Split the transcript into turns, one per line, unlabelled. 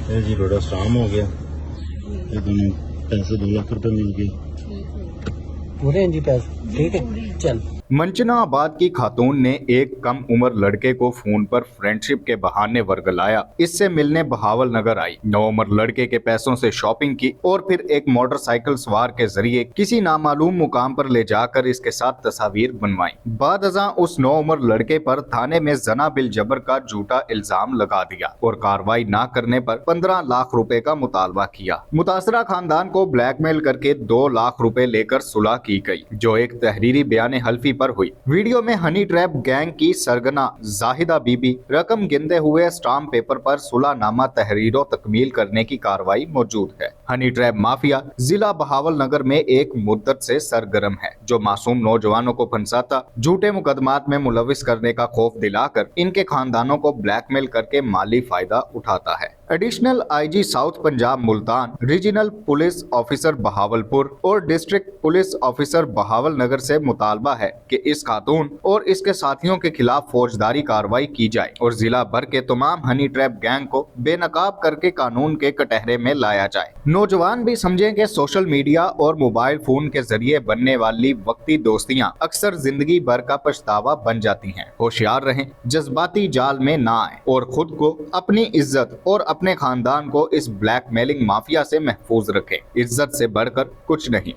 ये जी बड़ा स्ट्रांग हो गया। ये दोनों पैसे 2 लाख रुपए मिल गए।
पूरे हैं जी पैसे, ठीक है चल।
मंचनाबाद की खातून ने एक कम उम्र लड़के को फोन पर फ्रेंडशिप के बहाने वर्गलाया। इससे मिलने बहावल नगर आई, नौउम्र लड़के के पैसों से शॉपिंग की और फिर एक मोटरसाइकिल सवार के जरिए किसी नामालूम मुकाम पर ले जाकर इसके साथ तस्वीर बनवाई। बाद अज़ां उस नौउम्र लड़के पर थाने में जना बिल जबर का झूठा इल्जाम लगा दिया और कार्रवाई न करने पर 15 लाख रुपए का मुतालबा किया। मुतासरा खानदान को ब्लैकमेल करके 2 लाख रुपए लेकर सुलह की गई, जो एक तहरीरी बयान हल्फी पर हुई। वीडियो में हनी ट्रैप गैंग की सरगना जाहिदा बीबी रकम गिनते हुए स्टाम्प पेपर पर सुलहनामा तहरीरों तकमील करने की कार्रवाई मौजूद है। हनी ट्रैप माफिया जिला बहावल नगर में एक मुद्दत से सरगर्म है, जो मासूम नौजवानों को फंसाता, झूठे मुकदमात में मुलविस करने का खौफ दिलाकर इनके खानदानों को ब्लैकमेल करके माली फायदा उठाता है। Additional IG south Punjab Multan, regional police officer Bahawalpur और डिस्ट्रिक्ट पुलिस ऑफिसर बहावल नगर से मुतालबा है कि इस खातून और इसके साथियों के खिलाफ फौजदारी कार्रवाई की जाए और जिला भर के तमाम हनी ट्रैप गैंग को बेनकाब करके कानून के कटहरे में लाया जाए। नौजवान भी समझें कि सोशल मीडिया और मोबाइल फोन के जरिए बनने वाली वक्ती दोस्तियां अक्सर जिंदगी भर का पछतावा बन जाती हैं। होशियार रहें, जज्बाती जाल में ना आए और खुद को, अपनी इज्जत और अपने खानदान को इस ब्लैकमेलिंग माफिया से महफूज रखें। इज्जत से बढ़कर कुछ नहीं।